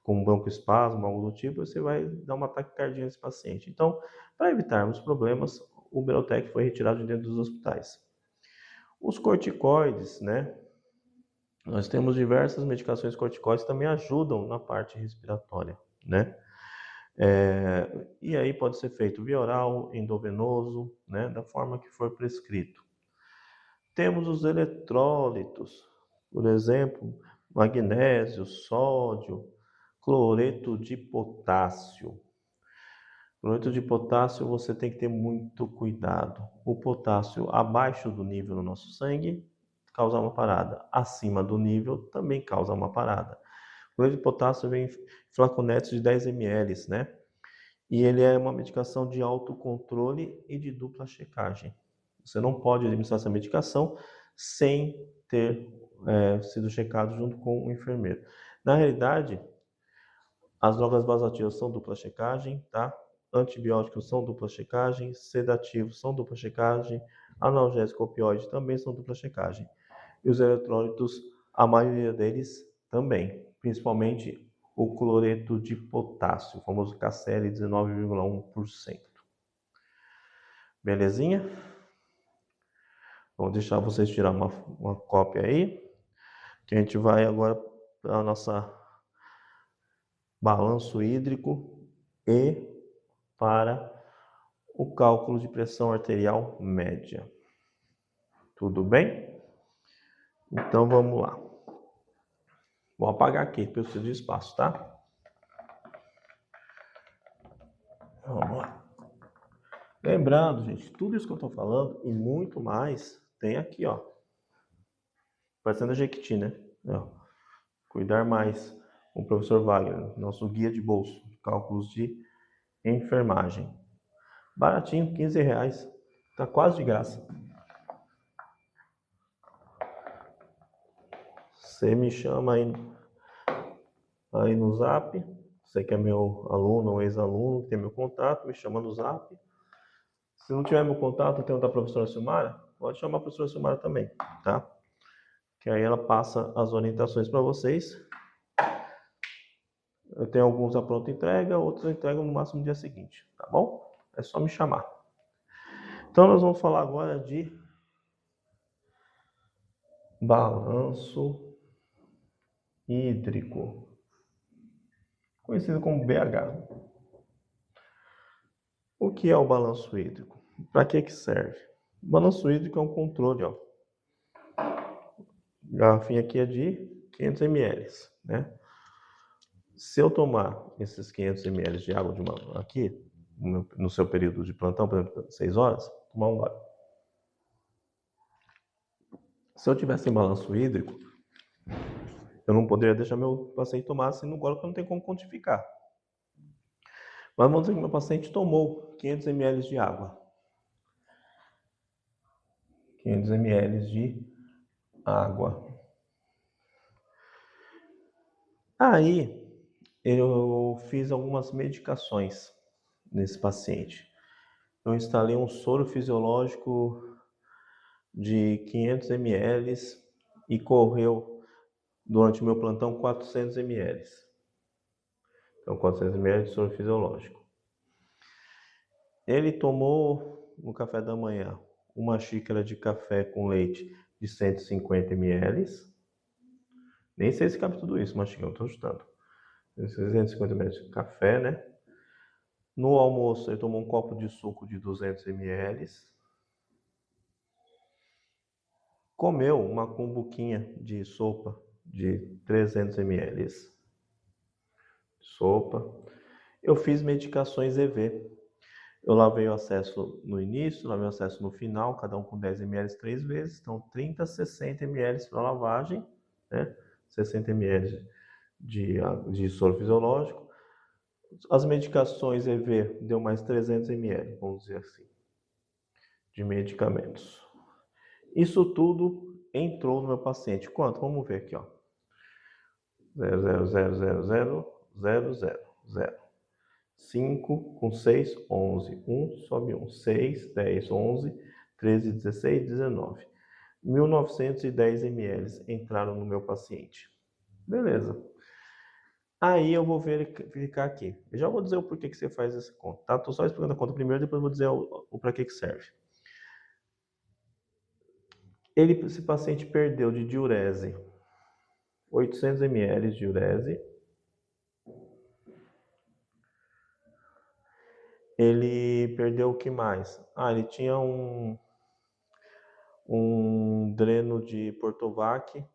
com um broncoespasmo, algo do tipo, você vai dar uma taquicardia nesse paciente. Então, para evitarmos problemas, o Berotec foi retirado de dentro dos hospitais. Os corticoides, né? Nós temos diversas medicações corticoides que também ajudam na parte respiratória, né? E aí pode ser feito via oral, endovenoso, né? Da forma que for prescrito. Temos os eletrólitos, por exemplo, magnésio, sódio, cloreto de potássio. Cloreto de potássio você tem que ter muito cuidado. O potássio abaixo do nível no nosso sangue causa uma parada. Acima do nível também causa uma parada. O cloreto de potássio vem em flaconetes de 10 ml, né? E ele é uma medicação de autocontrole e de dupla checagem. Você não pode administrar essa medicação sem ter sido checado junto com o enfermeiro. Na realidade, as drogas vasoativas são dupla checagem, tá? Antibióticos são dupla checagem, sedativos são dupla checagem, Analgésico opioide também são dupla checagem. E os eletrólitos, a maioria deles também, principalmente o cloreto de potássio, o famoso KCl 19,1%. Belezinha? Vou deixar vocês tirar uma cópia aí, que a gente vai agora para a nossa balanço hídrico e para o cálculo de pressão arterial média. Tudo bem? Então vamos lá. Vou apagar aqui, porque eu preciso de espaço, tá? Vamos lá. Lembrando, gente, tudo isso que eu estou falando e muito mais tem aqui, ó. Parecendo a Jequiti, né? Ó. Cuidar mais com o professor Wagner, nosso guia de bolso, cálculos de enfermagem. Baratinho, R$15. Tá quase de graça. Você me chama aí no Zap. Você que é meu aluno ou ex-aluno, tem meu contato, me chama no Zap. Se não tiver meu contato, tem o da professora Silmara, pode chamar a professora Silmara também, tá? Que aí ela passa as orientações para vocês. Eu tenho alguns a pronta entrega, outros eu entrego no máximo no dia seguinte, tá bom? É só me chamar. Então nós vamos falar agora de balanço hídrico, conhecido como BH. O que é o balanço hídrico? Para que serve? O balanço hídrico é um controle, ó. A garrafinha aqui é de 500 ml, né? Se eu tomar esses 500 ml de água aqui, no seu período de plantão, por exemplo, 6 horas, tomar um gole. Se eu tivesse em balanço hídrico, eu não poderia deixar meu paciente tomar assim no gole, porque não tem como quantificar. Mas vamos dizer que meu paciente tomou 500 ml de água. 500 ml de água. Aí, eu fiz algumas medicações nesse paciente. Eu instalei um soro fisiológico de 500 ml e correu durante o meu plantão 400 ml. Então, 400 ml de soro fisiológico. Ele tomou no café da manhã uma xícara de café com leite de 150 ml. Nem sei se cabe tudo isso, mas eu estou chutando. 150 ml de café, né? No almoço, ele tomou um copo de suco de 200 ml. Comeu uma cumbuquinha de sopa de 300 ml. Sopa. Eu fiz medicações EV. Eu lavei o acesso no início, lavei o acesso no final, cada um com 10 ml 3 vezes. Então, 30, 60 ml para lavagem, né? 60 ml de soro fisiológico. As medicações EV deu mais 300 ml, vamos dizer assim, de medicamentos. Isso tudo entrou no meu paciente. Quanto? Vamos ver aqui, ó. 0,0000000. 5 com 6, 11. 1 sobe 1. 6, 10, 11, 13, 16, 19. 1910 ml entraram no meu paciente. Beleza. Aí eu vou verificar aqui. Eu já vou dizer o porquê que você faz essa conta, tá? Tô só explicando a conta primeiro, depois eu vou dizer o para que serve. Esse paciente perdeu de diurese 800 ml de diurese. Ele perdeu o que mais? Ele tinha um dreno de Portovac,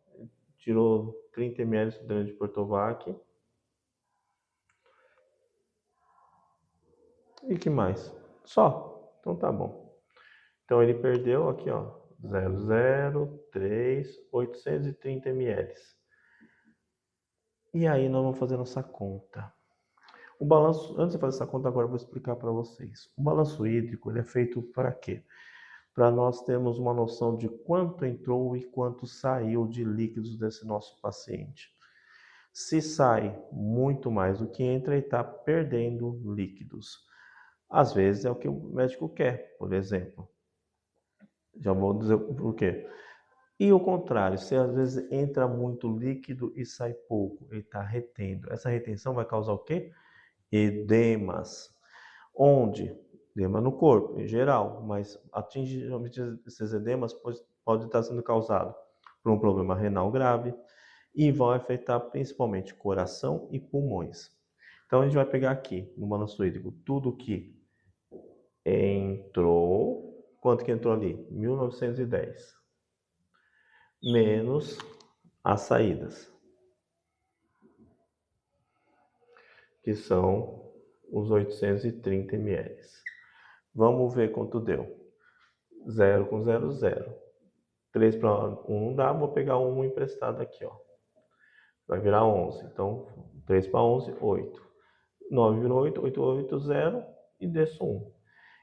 tirou 30 ml de dreno de Portovac. E que mais? Só. Então tá bom. Então ele perdeu aqui, ó, 0,03, 830 ml. E aí nós vamos fazer nossa conta. O balanço, antes de fazer essa conta agora eu vou explicar para vocês. O balanço hídrico, ele é feito para quê? Para nós termos uma noção de quanto entrou e quanto saiu de líquidos desse nosso paciente. Se sai muito mais do que entra, ele está perdendo líquidos. Às vezes é o que o médico quer, por exemplo. Já vou dizer por quê. E o contrário, se às vezes entra muito líquido e sai pouco, ele está retendo. Essa retenção vai causar o quê? Edemas. Onde? Edema no corpo, em geral, mas atinge geralmente esses edemas pode estar sendo causado por um problema renal grave e vão afetar principalmente coração e pulmões. Então a gente vai pegar aqui no balanço hídrico tudo que entrou, quanto que entrou ali? 1910, menos as saídas, que são os 830 ml. Vamos ver quanto deu. 0 com 0, 0. 3 para 1 não dá, vou pegar 1 emprestado aqui, ó. Vai virar 11. Então, 3 para 11, 8. 9 virou 8, 8, 8, 0 e desço 1.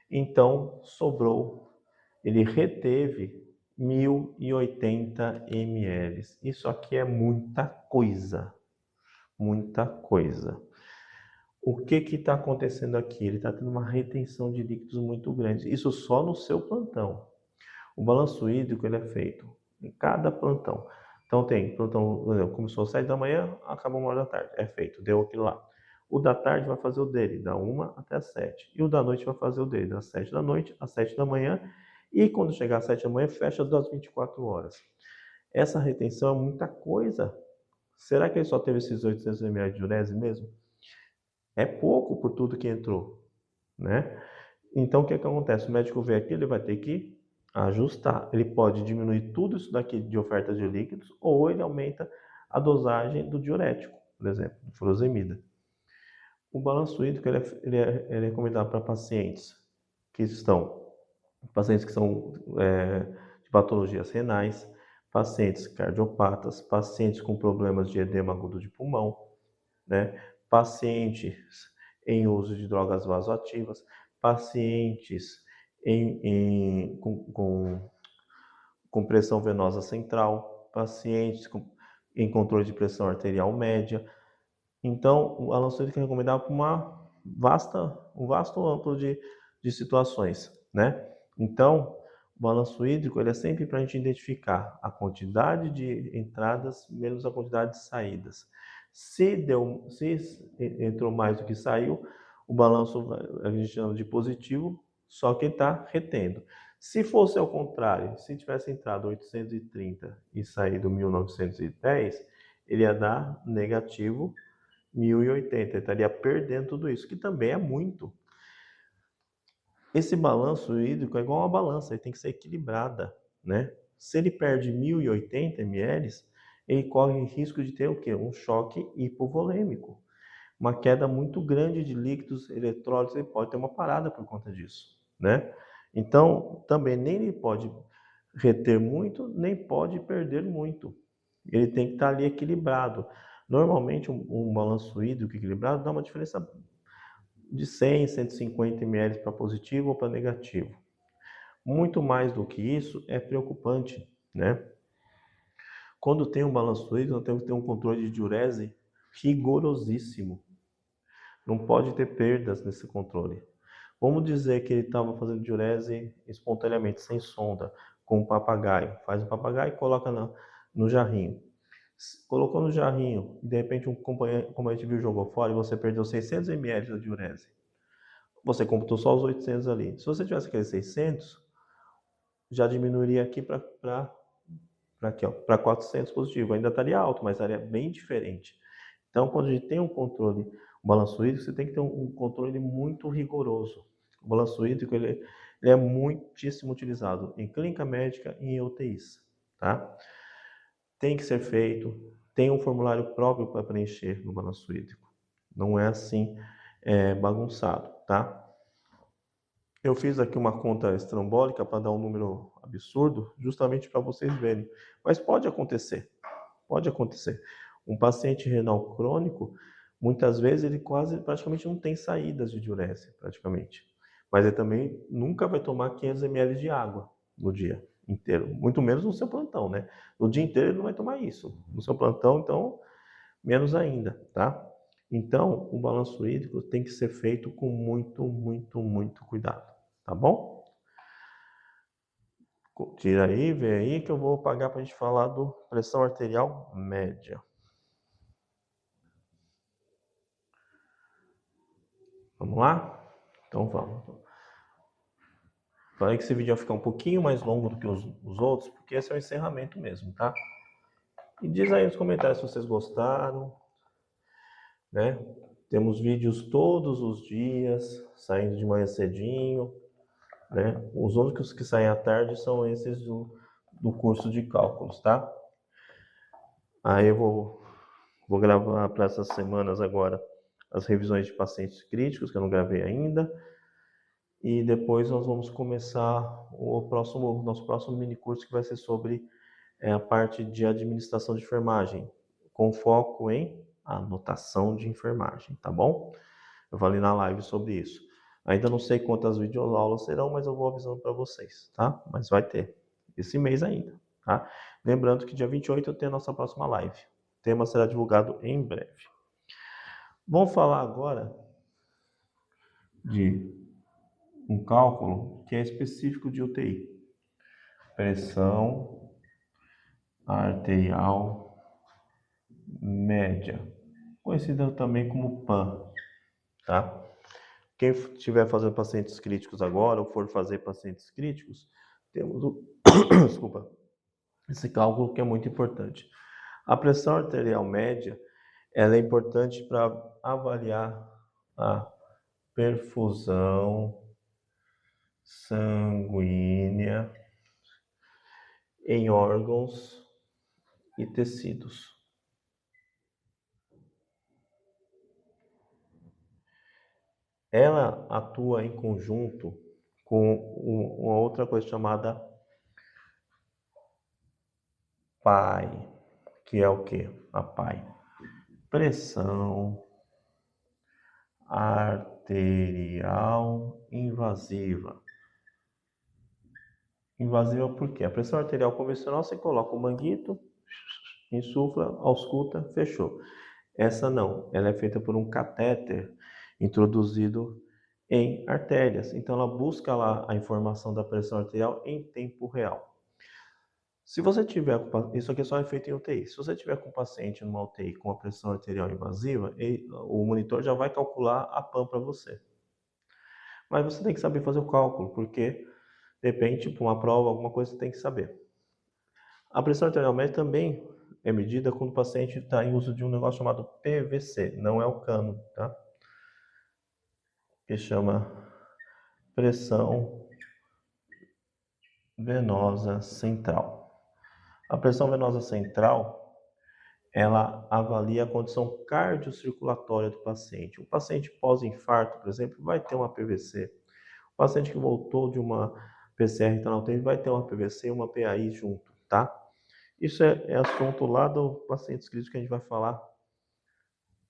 Então, sobrou, ele reteve 1080 ml. Isso aqui é muita coisa, muita coisa. O que está acontecendo aqui? Ele está tendo uma retenção de líquidos muito grande. Isso só no seu plantão. O balanço hídrico ele é feito em cada plantão. Então tem plantão, começou às 7 da manhã, acaba 1 hora da tarde. É feito, deu aquilo lá. O da tarde vai fazer o dele, da 1 até as 7. E o da noite vai fazer o dele, das 7 da noite às 7 da manhã. E quando chegar às 7 da manhã, fecha das 24 horas. Essa retenção é muita coisa. Será que ele só teve esses 800 ml de diurese mesmo? É pouco por tudo que entrou, né? Então o que acontece? O médico vê aqui, ele vai ter que ajustar. Ele pode diminuir tudo isso daqui de oferta de líquidos ou ele aumenta a dosagem do diurético, por exemplo, do furosemida. O balanço hídrico ele é recomendado para pacientes que são de patologias renais, pacientes cardiopatas, pacientes com problemas de edema agudo de pulmão, né? Pacientes em uso de drogas vasoativas, pacientes com pressão venosa central, pacientes em controle de pressão arterial média. Então, o balanço hídrico é recomendado para um vasto amplo de situações, né? Então, o balanço hídrico ele é sempre para a gente identificar a quantidade de entradas menos a quantidade de saídas. Se entrou mais do que saiu, o balanço a gente chama de positivo, só que está retendo. Se fosse ao contrário, se tivesse entrado 830 e saído 1910, ele ia dar negativo 1080, ele estaria perdendo tudo isso, que também é muito. Esse balanço hídrico é igual uma balança, ele tem que ser equilibrada, né? Se ele perde 1080 ml, ele corre risco de ter o quê? Um choque hipovolêmico. Uma queda muito grande de líquidos, eletrólitos, ele pode ter uma parada por conta disso, né? Então, também nem ele pode reter muito, nem pode perder muito. Ele tem que estar ali equilibrado. Normalmente, um balanço hídrico equilibrado dá uma diferença de 100, 150 ml para positivo ou para negativo. Muito mais do que isso é preocupante, né? Quando tem um balanço hídrico, nós temos que ter um controle de diurese rigorosíssimo. Não pode ter perdas nesse controle. Vamos dizer que ele estava fazendo diurese espontaneamente, sem sonda, com um papagaio. Faz um papagaio e coloca no jarrinho. Colocou no jarrinho e de repente um companheiro, como a gente viu, jogou fora e você perdeu 600 ml da diurese. Você computou só os 800 ali. Se você tivesse aqueles 600, já diminuiria aqui para 400 positivo. Ainda estaria alto, mas estaria bem diferente. Então, quando a gente tem um controle, um balanço hídrico, você tem que ter um controle muito rigoroso. O balanço hídrico ele é muitíssimo utilizado em clínica médica e em UTIs, tá? Tem que ser feito, tem um formulário próprio para preencher no balanço hídrico. Não é assim bagunçado, tá? Eu fiz aqui uma conta estrambólica para dar um número absurdo, justamente para vocês verem. Mas pode acontecer, pode acontecer. Um paciente renal crônico, muitas vezes ele praticamente não tem saídas de diurese, praticamente. Mas ele também nunca vai tomar 500 ml de água no dia inteiro, muito menos no seu plantão, né? No dia inteiro ele não vai tomar isso. No seu plantão, então, menos ainda, tá? Então, o balanço hídrico tem que ser feito com muito, muito, muito cuidado, tá bom? Tira aí, vê aí que eu vou apagar para a gente falar do pressão arterial média. Vamos lá? Então vamos. Falei que esse vídeo vai ficar um pouquinho mais longo do que os outros, porque esse é o encerramento mesmo, tá? E diz aí nos comentários se vocês gostaram, né? Temos vídeos todos os dias, saindo de manhã cedinho, né? Os únicos que saem à tarde são esses do curso de cálculos, tá? Aí eu vou gravar para essas semanas agora as revisões de pacientes críticos, que eu não gravei ainda. E depois nós vamos começar nosso próximo mini curso, que vai ser sobre a parte de administração de enfermagem, com foco em anotação de enfermagem, tá bom? Eu falei na live sobre isso. Ainda não sei quantas videoaulas serão, mas eu vou avisando para vocês, tá? Mas vai ter esse mês ainda, tá? Lembrando que dia 28 eu tenho a nossa próxima live. O tema será divulgado em breve. Vamos falar agora de um cálculo que é específico de UTI. Pressão arterial média, conhecida também como PAN, tá? Quem estiver fazendo pacientes críticos agora, ou for fazer pacientes críticos, temos desculpa, esse cálculo que é muito importante. A pressão arterial média, ela é importante para avaliar a perfusão sanguínea em órgãos e tecidos. Ela atua em conjunto com uma outra coisa chamada PAI, que é o que? A PAI. Pressão arterial invasiva. Invasiva por quê? A pressão arterial convencional, você coloca o manguito, insufla, ausculta, fechou. Essa não, ela é feita por um catéter introduzido em artérias. Então ela busca lá a informação da pressão arterial em tempo real. Se você tiver, isso aqui só é feito em UTI. Se você tiver com um paciente numa UTI com a pressão arterial invasiva, o monitor já vai calcular a PAN para você. Mas você tem que saber fazer o cálculo, porque de repente, para uma prova, alguma coisa você tem que saber. A pressão arterial média também é medida quando o paciente está em uso de um negócio chamado PVC, não é o cano, tá? Que chama pressão venosa central. A pressão venosa central, ela avalia a condição cardiocirculatória do paciente. O paciente pós-infarto, por exemplo, vai ter uma PVC. O paciente que voltou de uma PCR está na UTI vai ter uma PVC e uma PAI junto, tá? Isso é assunto lá do pacientes críticos que a gente vai falar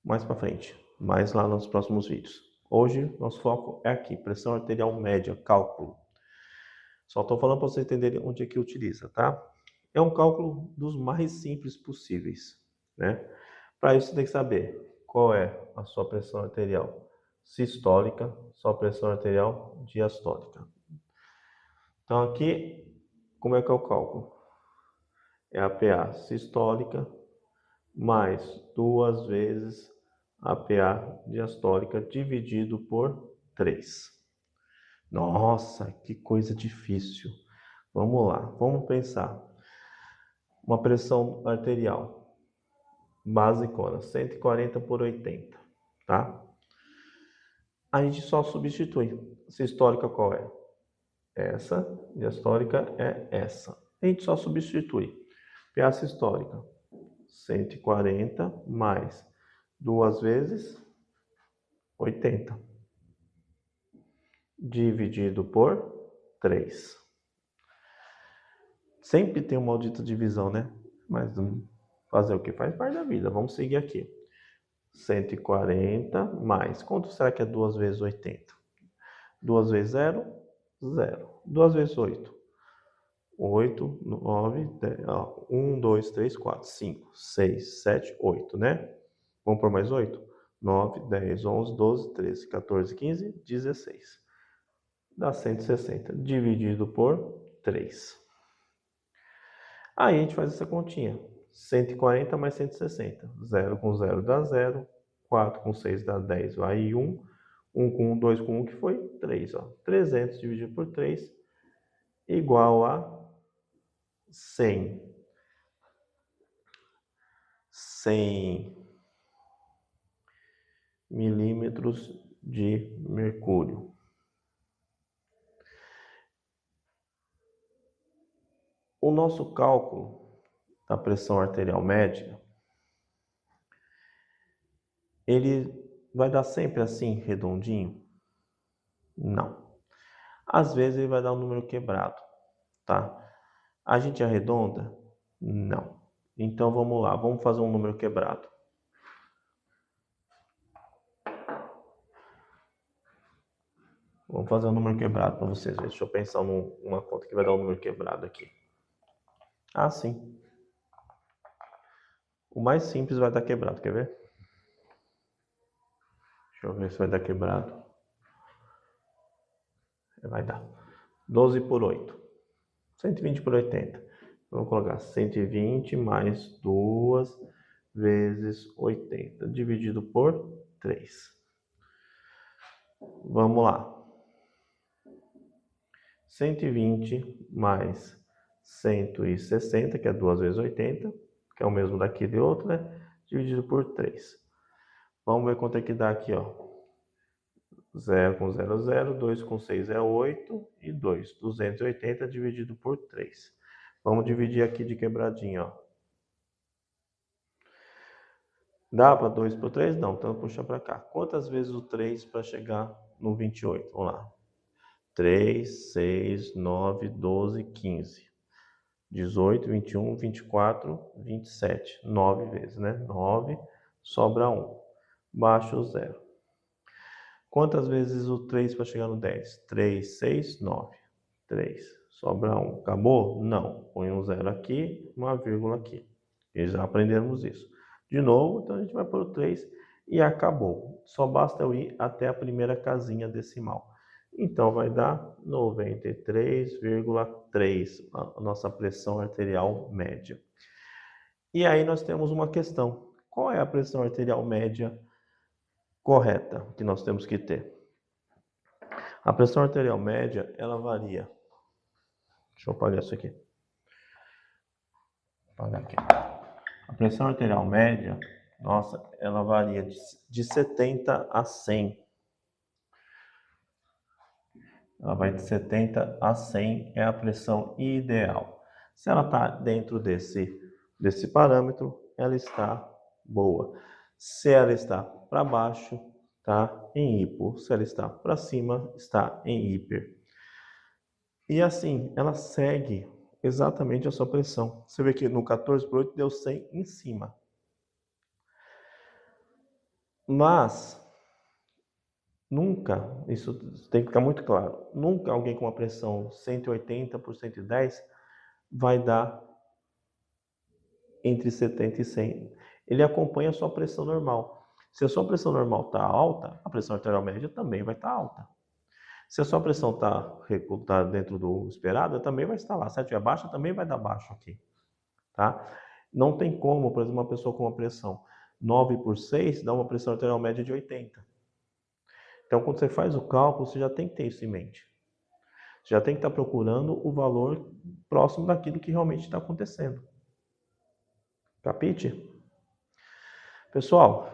mais para frente, mais lá nos próximos vídeos. Hoje, nosso foco é aqui, pressão arterial média, cálculo. Só estou falando para você entender onde é que utiliza, tá? É um cálculo dos mais simples possíveis, né? Para isso, você tem que saber qual é a sua pressão arterial sistólica, sua pressão arterial diastólica. Então, aqui, como é que é o cálculo? É a PA sistólica mais 2 vezes a PA diastólica dividido por 3. Nossa, que coisa difícil. Vamos lá, vamos pensar. Uma pressão arterial basicona, 140 por 80, tá? A gente só substitui. Sistólica qual é? Essa, diastólica é essa. A gente só substitui. PA sistólica, 140 mais 2 vezes 80, dividido por 3. Sempre tem uma maldita divisão, né? Mas fazer o que? Faz parte da vida. Vamos seguir aqui. 140 mais. Quanto será que é 2 vezes 80? 2 vezes 0, 0. 2 vezes 8. 8, 9, 10, 1, 2, 3, 4, 5, 6, 7, 8, né? Vamos por mais 8? 9, 10, 11, 12, 13, 14, 15, 16. Dá 160. Dividido por 3. Aí a gente faz essa continha. 140 mais 160. 0 com 0 dá 0. 4 com 6 dá 10. Aí 1. 1 com 1, 2 com 1, que foi 3. Ó. 300 dividido por 3 igual a 100. 100 milímetros de mercúrio. O nosso cálculo da pressão arterial média, ele vai dar sempre assim, redondinho? Não. Às vezes ele vai dar um número quebrado, tá? A gente arredonda? Não. Então vamos lá, vamos fazer um número quebrado. Vamos fazer um número quebrado para vocês verem. Deixa eu pensar numa conta que vai dar um número quebrado aqui. Ah, sim. O mais simples vai dar quebrado, quer ver? Deixa eu ver se vai dar quebrado. Vai dar 12 por 8. 120 por 80. Vamos colocar 120 mais 2 vezes 80, dividido por 3. Vamos lá. 120 mais 160, que é 2 vezes 80, que é o mesmo daqui de outro, né? Dividido por 3. Vamos ver quanto é que dá aqui, ó. 0 com 0, 0. 2 com 6 é 8. E 2. 280 dividido por 3. Vamos dividir aqui de quebradinho, ó. Dá para 2 por 3? Não, então puxa para cá. Quantas vezes o 3 para chegar no 28? Vamos lá. 3, 6, 9, 12, 15. 18, 21, 24, 27. 9 vezes, né? 9, sobra 1. Baixa o 0. Quantas vezes o 3 para chegar no 10? 3, 6, 9. 3. Sobra 1. Acabou? Não. Põe um 0 aqui, uma vírgula aqui. E já aprendemos isso. De novo, então a gente vai pôr o 3 e acabou. Só basta eu ir até a primeira casinha decimal. Então vai dar 93,3 a nossa pressão arterial média. E aí nós temos uma questão. Qual é a pressão arterial média correta que nós temos que ter? A pressão arterial média, ela varia. Deixa eu apagar isso aqui. Apagar aqui. A pressão arterial média, nossa, ela varia de 70 a 100. Ela vai de 70 a 100, é a pressão ideal. Se ela está dentro desse parâmetro, ela está boa. Se ela está para baixo, está em hipo. Se ela está para cima, está em hiper. E assim, ela segue exatamente a sua pressão. Você vê que no 14 por 8 deu 100 em cima. Mas, nunca, isso tem que ficar muito claro, nunca alguém com uma pressão 180 por 110 vai dar entre 70 e 100. Ele acompanha a sua pressão normal. Se a sua pressão normal está alta, a pressão arterial média também vai estar alta. Se a sua pressão está dentro do esperado, também vai estar lá. Se ela estiver baixa, também vai dar baixo aqui. Tá? Não tem como, por exemplo, uma pessoa com uma pressão 9 por 6 dá uma pressão arterial média de 80. Então, quando você faz o cálculo, você já tem que ter isso em mente. Você já tem que estar procurando o valor próximo daquilo que realmente está acontecendo. Capite? Pessoal,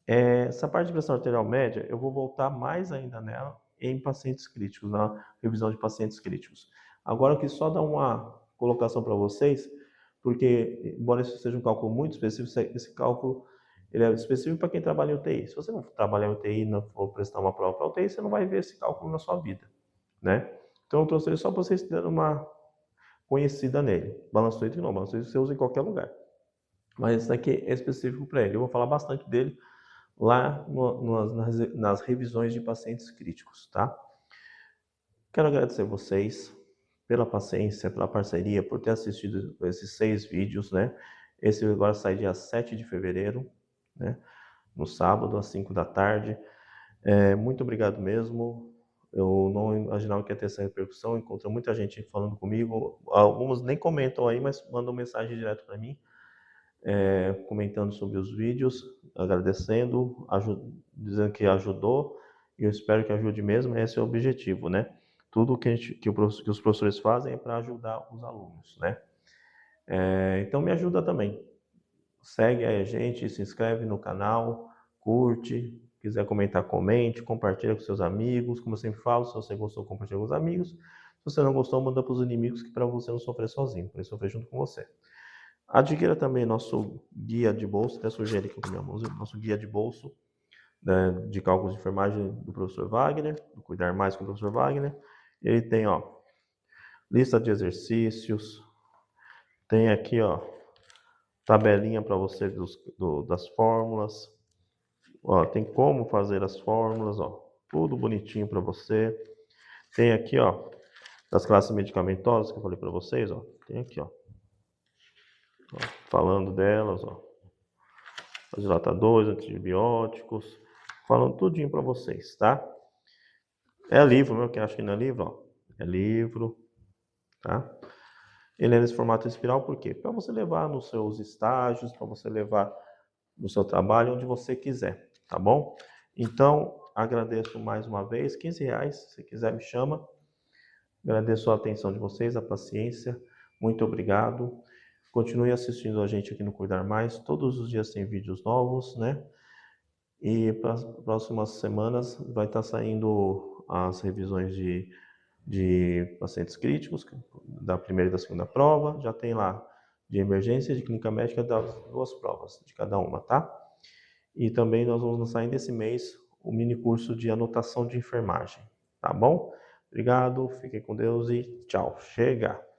essa parte de pressão arterial média, eu vou voltar mais ainda nela em pacientes críticos, na revisão de pacientes críticos. Agora eu quis só dar uma colocação para vocês, porque, embora isso seja um cálculo muito específico, esse cálculo ele é específico para quem trabalha em UTI. Se você não trabalhar em UTI e não for prestar uma prova para UTI, você não vai ver esse cálculo na sua vida, né? Então eu trouxe ele só para vocês terem uma conhecida nele. Balanço íntegro não, balanço íntegro você usa em qualquer lugar. Mas esse daqui é específico para ele. Eu vou falar bastante dele lá nas revisões de pacientes críticos, tá? Quero agradecer vocês pela paciência, pela parceria, por ter assistido esses 6 vídeos, né? Esse agora sai dia 7 de fevereiro, né? No sábado, às 5 da tarde. Muito obrigado mesmo. Eu não imaginava que ia ter essa repercussão. Encontra muita gente falando comigo. Alguns nem comentam aí, mas mandam mensagem direto para mim, comentando sobre os vídeos, agradecendo, dizendo que ajudou. E eu espero que ajude mesmo. Esse é o objetivo, né? Tudo que os professores fazem é para ajudar os alunos, né? Então me ajuda também. Segue aí a gente, se inscreve no canal, curte, quiser comentar, comente, compartilha com seus amigos. Como eu sempre falo, se você gostou, compartilha com os amigos. Se você não gostou, manda para os inimigos, que para você não sofrer sozinho, para ele sofrer junto com você. Adquira também nosso guia de bolso, até sugeri aqui com a minha mão, nosso guia de bolso, né, de cálculos de enfermagem do professor Wagner, do Cuidar Mais com o professor Wagner. Ele tem, ó, lista de exercícios, tem aqui, ó, tabelinha para você das fórmulas. Ó, tem como fazer as fórmulas, ó, tudo bonitinho para você. Tem aqui, ó, das classes medicamentosas que eu falei para vocês, ó, tem aqui, ó, falando delas, ó, os dilatadores, antibióticos, falando tudinho para vocês, tá? É livro, meu, que acho que não é livro, ó, é livro, tá? Ele é nesse formato espiral, por quê? Para você levar nos seus estágios, para você levar no seu trabalho, onde você quiser, tá bom? Então, agradeço mais uma vez, R$ 15, se quiser me chama. Agradeço a atenção de vocês, a paciência, muito obrigado. Continue assistindo a gente aqui no Cuidar Mais, todos os dias tem vídeos novos, né? E para as próximas semanas vai estar saindo as revisões de pacientes críticos, da primeira e da segunda prova, já tem lá de emergência e de clínica médica das 2 provas, de cada uma, tá? E também nós vamos lançar ainda esse mês o mini curso de anotação de enfermagem, tá bom? Obrigado, fiquem com Deus e tchau. Chega!